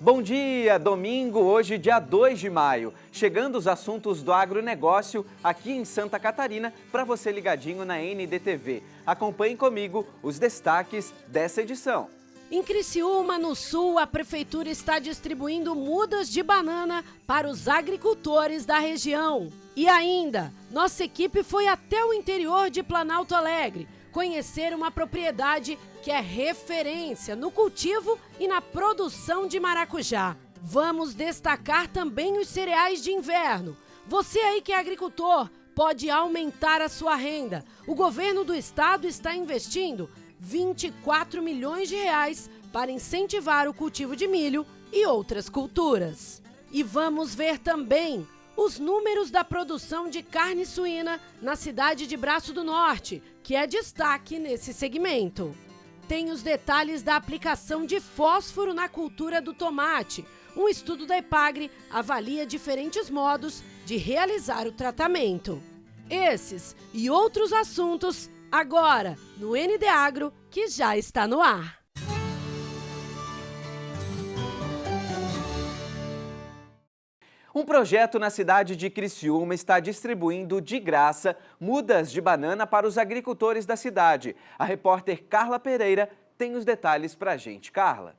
Bom dia, domingo, hoje dia 2 de maio. Chegando os assuntos do agronegócio aqui em Santa Catarina, para você ligadinho na NDTV. Acompanhe comigo os destaques dessa edição. Em Criciúma, no sul, a prefeitura está distribuindo mudas de banana para os agricultores da região. E ainda, nossa equipe foi até o interior de Planalto Alegre conhecer uma propriedade que é referência no cultivo e na produção de maracujá. Vamos destacar também os cereais de inverno. Você aí que é agricultor pode aumentar a sua renda. O governo do estado está investindo 24 milhões de reais para incentivar o cultivo de milho e outras culturas. E vamos ver também os números da produção de carne suína na cidade de Braço do Norte, que é destaque nesse segmento. Tem os detalhes da aplicação de fósforo na cultura do tomate. Um estudo da Epagre avalia diferentes modos de realizar o tratamento. Esses e outros assuntos agora no ND Agro, que já está no ar. Um projeto na cidade de Criciúma está distribuindo de graça mudas de banana para os agricultores da cidade. A repórter Carla Pereira tem os detalhes para a gente. Carla.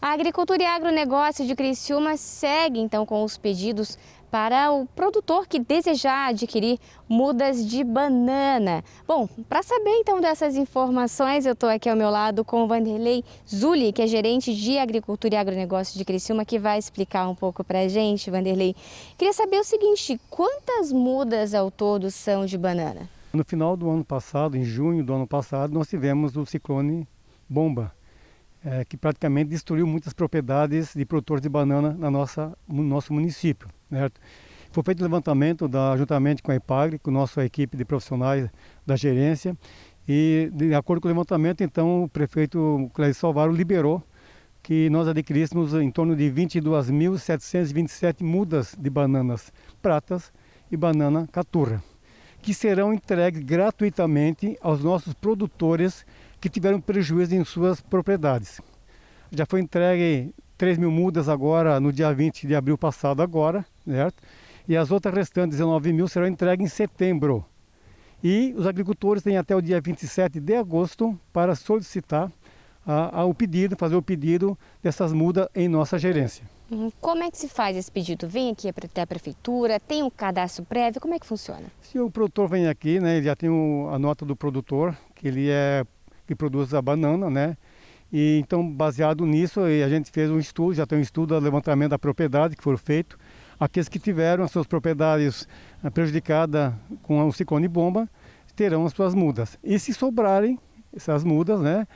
A Agricultura e Agronegócio de Criciúma segue então com os pedidos para o produtor que desejar adquirir mudas de banana. Bom, para saber então dessas informações, eu estou aqui ao meu lado com o Vanderlei Zulli, que é gerente de Agricultura e Agronegócio de Criciúma, que vai explicar um pouco para a gente, Vanderlei. Queria saber o seguinte, quantas mudas ao todo são de banana? No final do ano passado, em junho do ano passado, nós tivemos o ciclone Bomba, que praticamente destruiu muitas propriedades de produtores de banana no nosso município. Certo? Foi feito o levantamento juntamente com a Epagre, com a nossa equipe de profissionais da gerência, e de acordo com o levantamento, então o prefeito Clédio Salvaro liberou que nós adquiríssemos em torno de 22.727 mudas de bananas pratas e banana caturra, que serão entregues gratuitamente aos nossos produtores que tiveram prejuízo em suas propriedades. Já foi entregue 3.000 mudas agora, no dia 20 de abril passado agora, certo? E as outras restantes 19.000 serão entregues em setembro. E os agricultores têm até o dia 27 de agosto para solicitar fazer o pedido dessas mudas em nossa gerência. Como é que se faz esse pedido? Vem aqui até a prefeitura, tem um cadastro prévio, como é que funciona? Se o produtor vem aqui, né, ele já tem a nota do produtor, que produz a banana, né? E então, baseado nisso, a gente fez um estudo, já tem um estudo de levantamento da propriedade que foi feito. Aqueles que tiveram as suas propriedades prejudicadas com o ciclone Bomba terão as suas mudas. E se sobrarem essas mudas, né,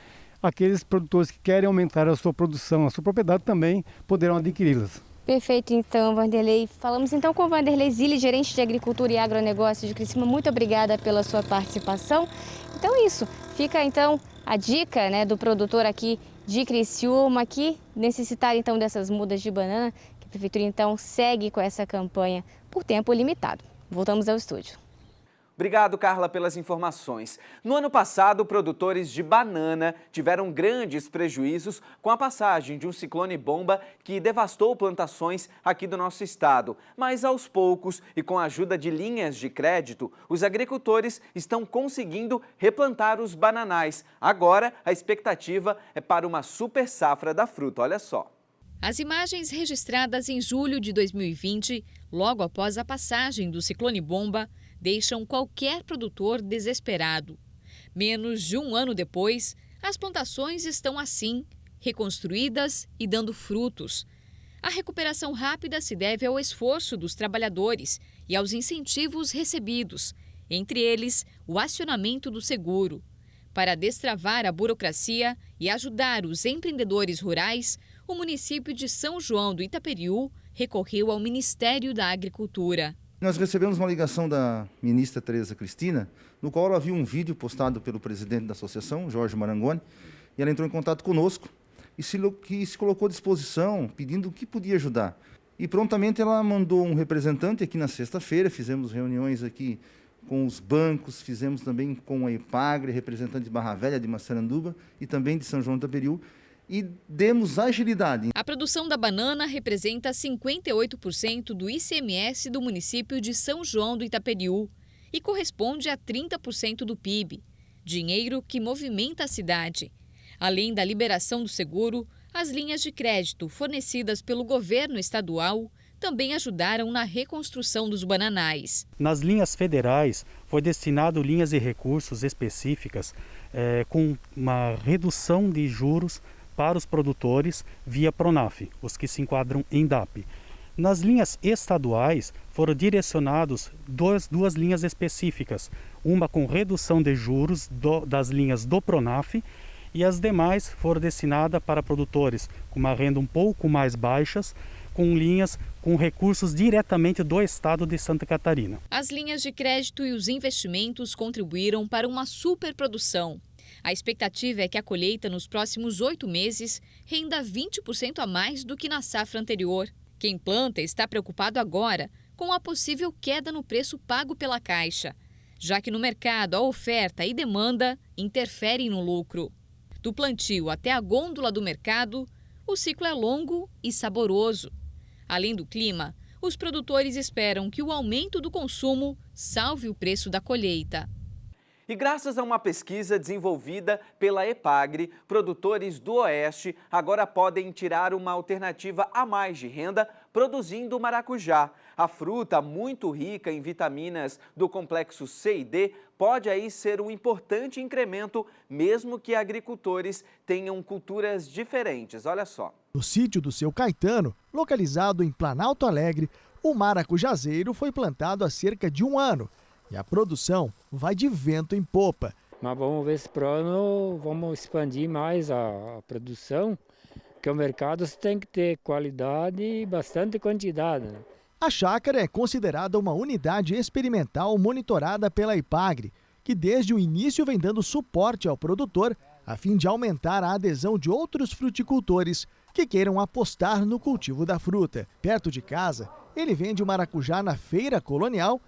aqueles produtores que querem aumentar a sua produção, a sua propriedade também poderão adquiri-las. Perfeito, então, Vanderlei. Falamos então com o Vanderlei Zulli, gerente de Agricultura e Agronegócio de Criciúma. Muito obrigada pela sua participação. Então é isso, fica então a dica, né, do produtor aqui de Criciúma, que necessitar então dessas mudas de banana, que a prefeitura então segue com essa campanha por tempo limitado. Voltamos ao estúdio. Obrigado, Carla, pelas informações. No ano passado, produtores de banana tiveram grandes prejuízos com a passagem de um ciclone Bomba que devastou plantações aqui do nosso estado. Mas, aos poucos, e com a ajuda de linhas de crédito, os agricultores estão conseguindo replantar os bananais. Agora, a expectativa é para uma super safra da fruta. Olha só. As imagens registradas em julho de 2020, logo após a passagem do ciclone Bomba, deixam qualquer produtor desesperado. Menos de um ano depois, as plantações estão assim, reconstruídas e dando frutos. A recuperação rápida se deve ao esforço dos trabalhadores e aos incentivos recebidos, entre eles o acionamento do seguro. Para destravar a burocracia e ajudar os empreendedores rurais, o município de São João do Itaperiú recorreu ao Ministério da Agricultura. Nós recebemos uma ligação da ministra Tereza Cristina, no qual ela viu um vídeo postado pelo presidente da associação, Jorge Marangoni, e ela entrou em contato conosco e se colocou à disposição, pedindo o que podia ajudar. E prontamente ela mandou um representante aqui na sexta-feira, fizemos reuniões aqui com os bancos, fizemos também com a Epagre, representante de Barra Velha, de Massaranduba e também de São João do Itaperiú, e demos agilidade. A produção da banana representa 58% do ICMS do município de São João do Itaperiú e corresponde a 30% do PIB, dinheiro que movimenta a cidade. Além da liberação do seguro, as linhas de crédito fornecidas pelo governo estadual também ajudaram na reconstrução dos bananais. Nas linhas federais, foi destinado linhas e recursos específicas com uma redução de juros para os produtores via Pronaf, os que se enquadram em DAP. Nas linhas estaduais, foram direcionados duas linhas específicas, uma com redução de juros das linhas do Pronaf e as demais foram destinadas para produtores com uma renda um pouco mais baixas, com linhas com recursos diretamente do estado de Santa Catarina. As linhas de crédito e os investimentos contribuíram para uma superprodução. A expectativa é que a colheita nos próximos 8 meses renda 20% a mais do que na safra anterior. Quem planta está preocupado agora com a possível queda no preço pago pela Caixa, já que no mercado a oferta e demanda interferem no lucro. Do plantio até a gôndola do mercado, o ciclo é longo e saboroso. Além do clima, os produtores esperam que o aumento do consumo salve o preço da colheita. E graças a uma pesquisa desenvolvida pela EPAGRE, produtores do Oeste agora podem tirar uma alternativa a mais de renda produzindo maracujá. A fruta, muito rica em vitaminas do complexo C e D, pode aí ser um importante incremento, mesmo que agricultores tenham culturas diferentes. Olha só. No sítio do Seu Caetano, localizado em Planalto Alegre, o maracujazeiro foi plantado há cerca de 1 ano. E a produção vai de vento em popa. Mas vamos ver se pro ano vamos expandir mais a produção, porque o mercado tem que ter qualidade e bastante quantidade, né? A chácara é considerada uma unidade experimental monitorada pela EPAGRE, que desde o início vem dando suporte ao produtor a fim de aumentar a adesão de outros fruticultores que queiram apostar no cultivo da fruta. Perto de casa, ele vende o maracujá na Feira Colonial,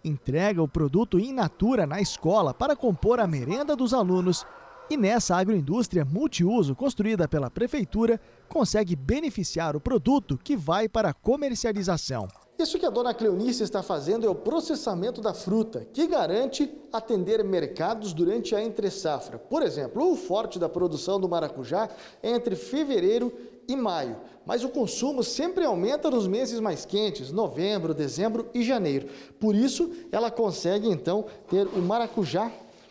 entrega o produto in natura na escola para compor a merenda dos alunos e nessa agroindústria multiuso construída pela prefeitura consegue beneficiar o produto que vai para a comercialização. Isso que a dona Cleonice está fazendo é o processamento da fruta, que garante atender mercados durante a entre-safra. Por exemplo, o forte da produção do maracujá é entre fevereiro e maio, mas o consumo sempre aumenta nos meses mais quentes, novembro, dezembro e janeiro. Por isso, ela consegue então ter o maracujá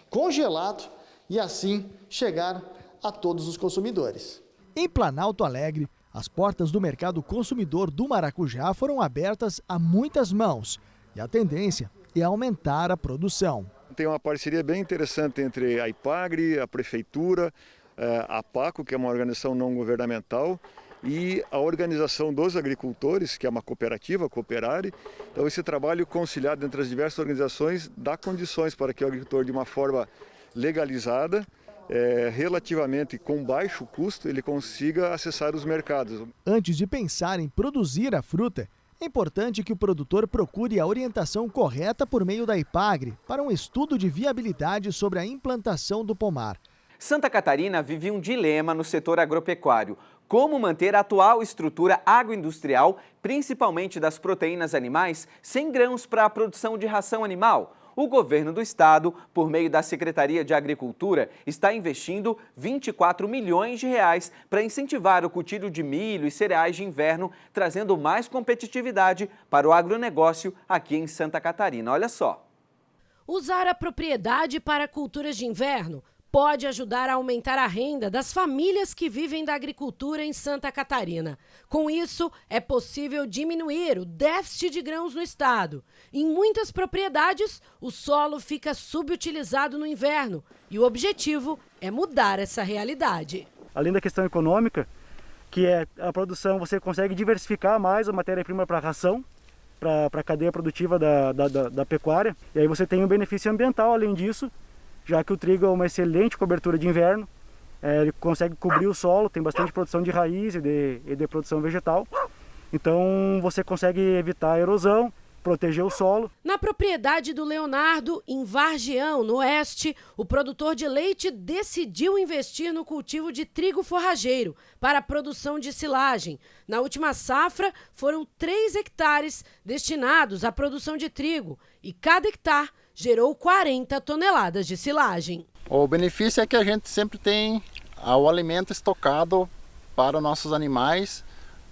congelado e assim chegar a todos os consumidores. Em Planalto Alegre, as portas do mercado consumidor do maracujá foram abertas a muitas mãos e a tendência é aumentar a produção. Tem uma parceria bem interessante entre a EPAGRE, a Prefeitura, a PACO, que é uma organização não governamental, e a Organização dos Agricultores, que é uma cooperativa, Cooperare. Então esse trabalho conciliado entre as diversas organizações dá condições para que o agricultor, de uma forma legalizada, relativamente com baixo custo, ele consiga acessar os mercados. Antes de pensar em produzir a fruta, é importante que o produtor procure a orientação correta por meio da EPAGRE para um estudo de viabilidade sobre a implantação do pomar. Santa Catarina vive um dilema no setor agropecuário. Como manter a atual estrutura agroindustrial, principalmente das proteínas animais, sem grãos para a produção de ração animal? O governo do estado, por meio da Secretaria de Agricultura, está investindo 24 milhões de reais para incentivar o cultivo de milho e cereais de inverno, trazendo mais competitividade para o agronegócio aqui em Santa Catarina. Olha só. Usar a propriedade para culturas de inverno pode ajudar a aumentar a renda das famílias que vivem da agricultura em Santa Catarina. Com isso, é possível diminuir o déficit de grãos no estado. Em muitas propriedades, o solo fica subutilizado no inverno e o objetivo é mudar essa realidade. Além da questão econômica, que é a produção, você consegue diversificar mais a matéria-prima para a ração, para a cadeia produtiva da pecuária. E aí você tem um benefício ambiental além disso, já que o trigo é uma excelente cobertura de inverno, ele consegue cobrir o solo, tem bastante produção de raiz e de produção vegetal. Então você consegue evitar a erosão proteger o solo. Na propriedade do Leonardo, em Vargião, no oeste, o produtor de leite decidiu investir no cultivo de trigo forrageiro para a produção de silagem. Na última safra, foram 3 hectares destinados à produção de trigo e cada hectare gerou 40 toneladas de silagem. O benefício é que a gente sempre tem o alimento estocado para os nossos animais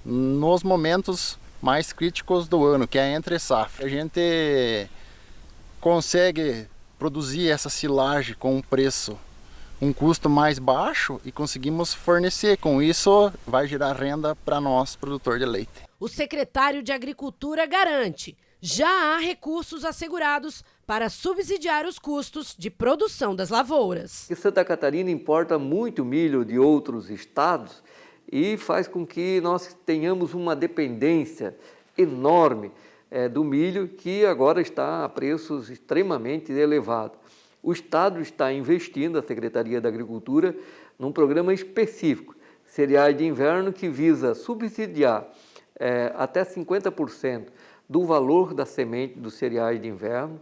nos momentos mais críticos do ano, que é entre safra. A gente consegue produzir essa silagem com um custo mais baixo e conseguimos fornecer. Com isso, vai gerar renda para nós, produtor de leite. O secretário de Agricultura garante: já há recursos assegurados para subsidiar os custos de produção das lavouras. Santa Catarina importa muito milho de outros estados e faz com que nós tenhamos uma dependência enorme do milho, que agora está a preços extremamente elevados. O Estado está investindo, a Secretaria da Agricultura, num programa específico, cereais de inverno, que visa subsidiar até 50% do valor da semente dos cereais de inverno,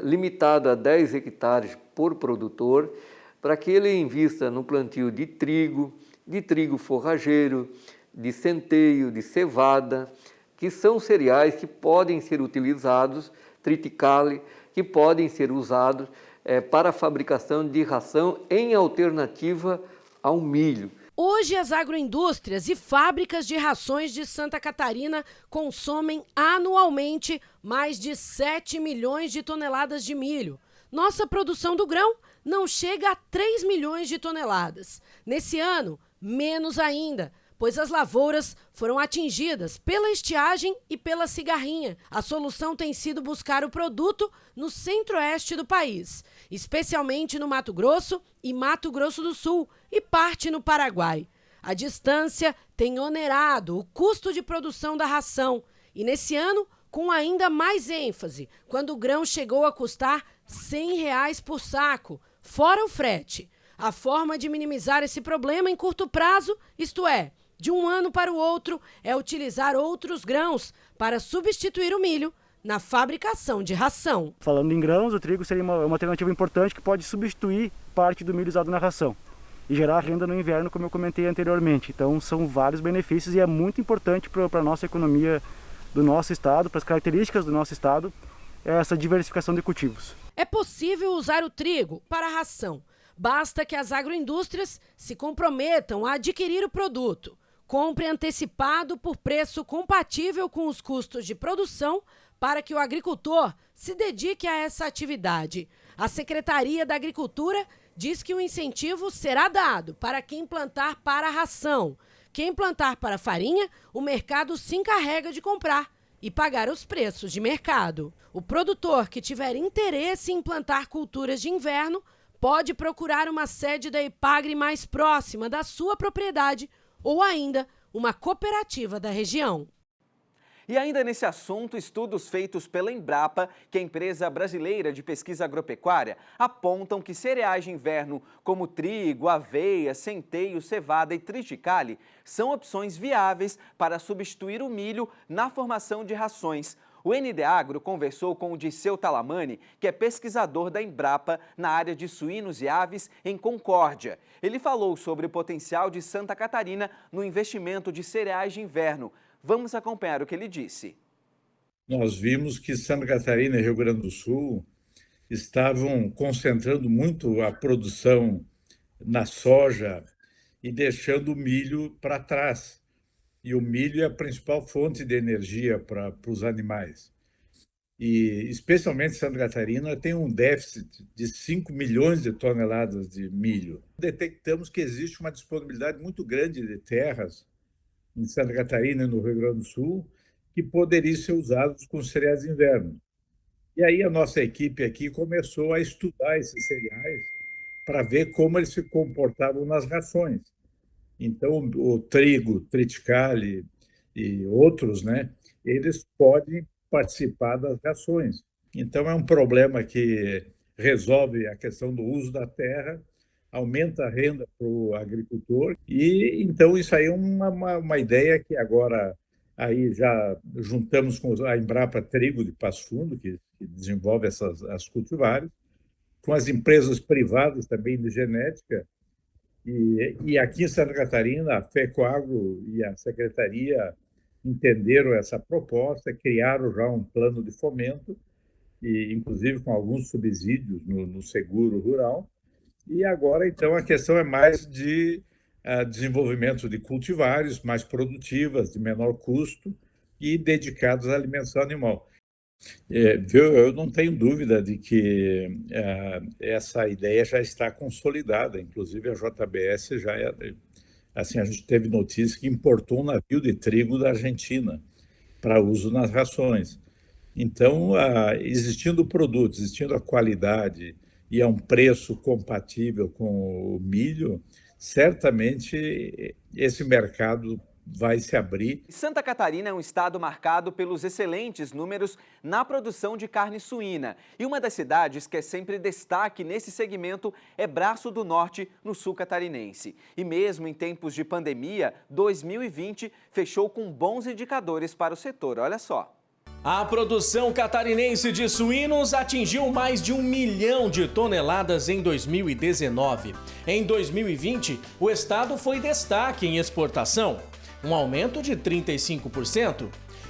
limitado a 10 hectares por produtor, para que ele invista no plantio de trigo forrageiro, de centeio, de cevada, que são cereais que podem ser utilizados, triticale, que podem ser usados para a fabricação de ração em alternativa ao milho. Hoje, as agroindústrias e fábricas de rações de Santa Catarina consomem anualmente mais de 7 milhões de toneladas de milho. Nossa produção do grão não chega a 3 milhões de toneladas. Nesse ano, menos ainda, pois as lavouras foram atingidas pela estiagem e pela cigarrinha. A solução tem sido buscar o produto no centro-oeste do país, especialmente no Mato Grosso e Mato Grosso do Sul e parte no Paraguai. A distância tem onerado o custo de produção da ração e, nesse ano, com ainda mais ênfase, quando o grão chegou a custar R$ 100 por saco, fora o frete. A forma de minimizar esse problema em curto prazo, isto é, de um ano para o outro, é utilizar outros grãos para substituir o milho na fabricação de ração. Falando em grãos, o trigo seria uma alternativa importante que pode substituir parte do milho usado na ração e gerar renda no inverno, como eu comentei anteriormente. Então são vários benefícios e é muito importante para a nossa economia do nosso estado, para as características do nosso estado, essa diversificação de cultivos. É possível usar o trigo para a ração. Basta que as agroindústrias se comprometam a adquirir o produto. Compre antecipado por preço compatível com os custos de produção para que o agricultor se dedique a essa atividade. A Secretaria da Agricultura diz que o incentivo será dado para quem plantar para a ração. Quem plantar para farinha, o mercado se encarrega de comprar e pagar os preços de mercado. O produtor que tiver interesse em plantar culturas de inverno pode procurar uma sede da Ipagre mais próxima da sua propriedade ou ainda uma cooperativa da região. E ainda nesse assunto, estudos feitos pela Embrapa, que é a empresa brasileira de pesquisa agropecuária, apontam que cereais de inverno como trigo, aveia, centeio, cevada e triticale são opções viáveis para substituir o milho na formação de rações. O ND Agro conversou com o Disseu Talamani, que é pesquisador da Embrapa na área de suínos e aves em Concórdia. Ele falou sobre o potencial de Santa Catarina no investimento de cereais de inverno. Vamos acompanhar o que ele disse. Nós vimos que Santa Catarina e Rio Grande do Sul estavam concentrando muito a produção na soja e deixando o milho para trás. E o milho é a principal fonte de energia para os animais. E, especialmente Santa Catarina, tem um déficit de 5 milhões de toneladas de milho. Detectamos que existe uma disponibilidade muito grande de terras em Santa Catarina e no Rio Grande do Sul que poderiam ser usados com cereais de inverno. E aí a nossa equipe aqui começou a estudar esses cereais para ver como eles se comportavam nas rações. Então, o trigo, triticale e outros, eles podem participar das rações. Então, é um problema que resolve a questão do uso da terra, aumenta a renda para o agricultor. E, então, isso aí é uma ideia que agora Aí já juntamos com a Embrapa Trigo de Passo Fundo, que desenvolve as cultivares, com as empresas privadas também de genética. E aqui em Santa Catarina, a FECOAGRO e a Secretaria entenderam essa proposta, criaram já um plano de fomento, e inclusive com alguns subsídios no seguro rural. E agora, então, a questão é mais de desenvolvimento de cultivares mais produtivas, de menor custo e dedicados à alimentação animal. Eu não tenho dúvida de que essa ideia já está consolidada. Inclusive, a JBS já assim, a gente teve notícia que importou um navio de trigo da Argentina para uso nas rações. Então, existindo o produto, existindo a qualidade e a um preço compatível com o milho, certamente esse mercado vai se abrir. Santa Catarina é um estado marcado pelos excelentes números na produção de carne suína. E uma das cidades que é sempre destaque nesse segmento é Braço do Norte, no sul catarinense. E mesmo em tempos de pandemia, 2020 fechou com bons indicadores para o setor. Olha só. A produção catarinense de suínos atingiu mais de 1 milhão de toneladas em 2019. Em 2020, o estado foi destaque em exportação, um aumento de 35%.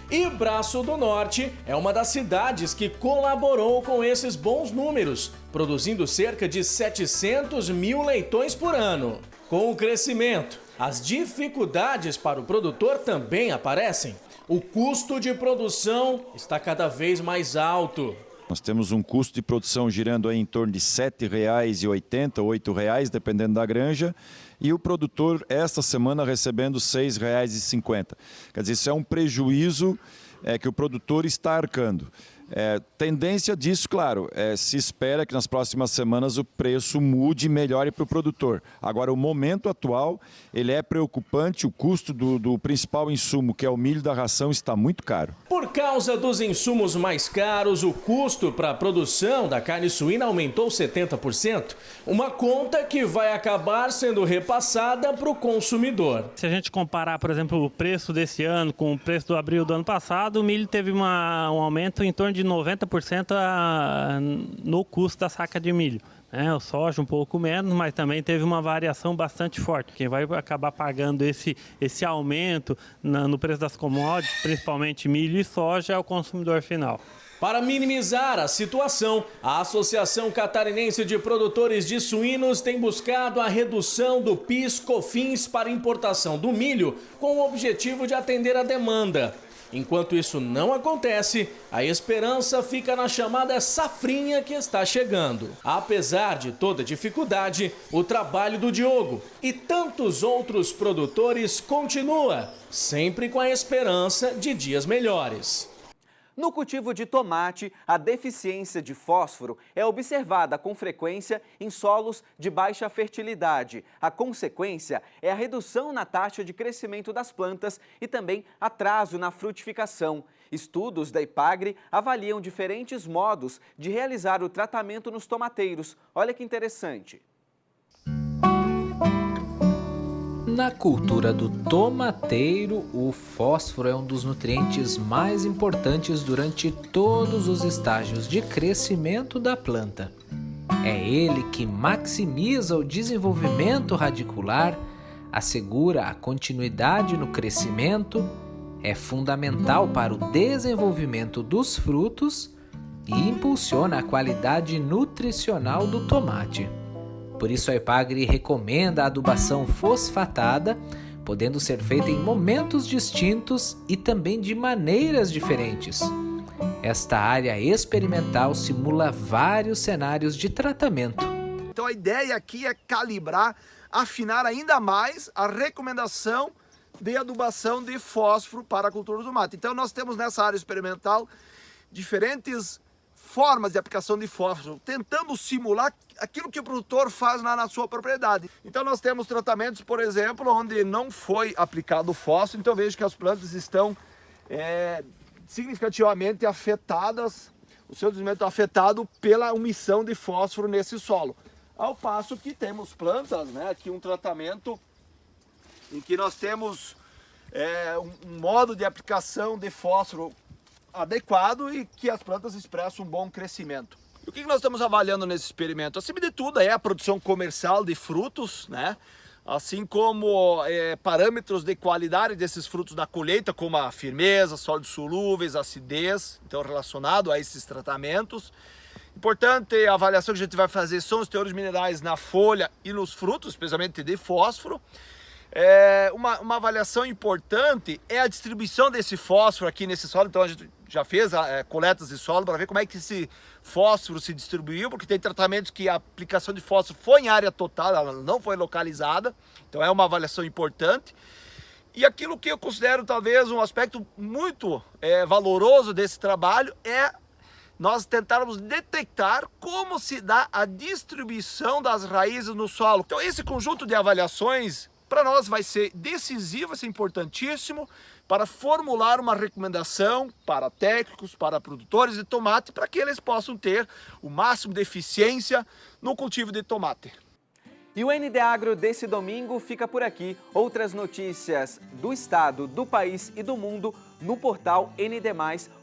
E Braço do Norte é uma das cidades que colaborou com esses bons números, produzindo cerca de 700 mil leitões por ano. Com o crescimento, as dificuldades para o produtor também aparecem. O custo de produção está cada vez mais alto. Nós temos um custo de produção girando aí em torno de R$ 7,80, R$ 8,00, dependendo da granja, e o produtor, esta semana, recebendo R$ 6,50. Quer dizer, isso é um prejuízo que o produtor está arcando. Tendência disso, claro, se espera que nas próximas semanas o preço mude e melhore para o produtor. Agora, o momento atual, ele é preocupante, o custo do principal insumo, que é o milho da ração, está muito caro. Por causa dos insumos mais caros, o custo para a produção da carne suína aumentou 70%, uma conta que vai acabar sendo repassada para o consumidor. Se a gente comparar, por exemplo, o preço desse ano com o preço do abril do ano passado, o milho teve um aumento em torno de 90% no custo da saca de milho. O soja um pouco menos, mas também teve uma variação bastante forte. Quem vai acabar pagando esse aumento no preço das commodities, principalmente milho e soja, é o consumidor final. Para minimizar a situação, a Associação Catarinense de Produtores de Suínos tem buscado a redução do PIS/COFINS para importação do milho, com o objetivo de atender a demanda. Enquanto isso não acontece, a esperança fica na chamada safrinha que está chegando. Apesar de toda dificuldade, o trabalho do Diogo e tantos outros produtores continua, sempre com a esperança de dias melhores. No cultivo de tomate, a deficiência de fósforo é observada com frequência em solos de baixa fertilidade. A consequência é a redução na taxa de crescimento das plantas e também atraso na frutificação. Estudos da Ipagre avaliam diferentes modos de realizar o tratamento nos tomateiros. Olha que interessante. Na cultura do tomateiro, o fósforo é um dos nutrientes mais importantes durante todos os estágios de crescimento da planta. É ele que maximiza o desenvolvimento radicular, assegura a continuidade no crescimento, é fundamental para o desenvolvimento dos frutos e impulsiona a qualidade nutricional do tomate. Por isso a Ipagre recomenda a adubação fosfatada, podendo ser feita em momentos distintos e também de maneiras diferentes. Esta área experimental simula vários cenários de tratamento. Então a ideia aqui é calibrar, afinar ainda mais a recomendação de adubação de fósforo para a cultura do tomate. Então nós temos nessa área experimental diferentes formas de aplicação de fósforo, tentando simular aquilo que o produtor faz na sua propriedade. Então nós temos tratamentos, por exemplo, onde não foi aplicado fósforo, então vejo que as plantas estão significativamente afetadas, o seu desenvolvimento afetado pela omissão de fósforo nesse solo. Ao passo que temos plantas, aqui um tratamento em que nós temos um modo de aplicação de fósforo adequado e que as plantas expressam um bom crescimento. E o que nós estamos avaliando nesse experimento? Acima de tudo é a produção comercial de frutos, né? Assim como parâmetros de qualidade desses frutos na colheita, como a firmeza, sólidos solúveis, acidez, então relacionado a esses tratamentos. Importante a avaliação que a gente vai fazer são os teores minerais na folha e nos frutos, especialmente de fósforo. Uma avaliação importante é a distribuição desse fósforo aqui nesse solo. Então a gente já fez coletas de solo para ver como é que esse fósforo se distribuiu, porque tem tratamentos que a aplicação de fósforo foi em área total, ela não foi localizada, então é uma avaliação importante. E aquilo que eu considero talvez um aspecto muito valoroso desse trabalho é nós tentarmos detectar como se dá a distribuição das raízes no solo. Então esse conjunto de avaliações para nós vai ser decisivo, vai ser importantíssimo para formular uma recomendação para técnicos, para produtores de tomate, para que eles possam ter o máximo de eficiência no cultivo de tomate. E o ND Agro desse domingo fica por aqui. Outras notícias do estado, do país e do mundo no portal ND+,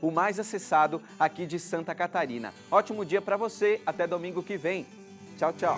o mais acessado aqui de Santa Catarina. Ótimo dia para você, até domingo que vem. Tchau, tchau.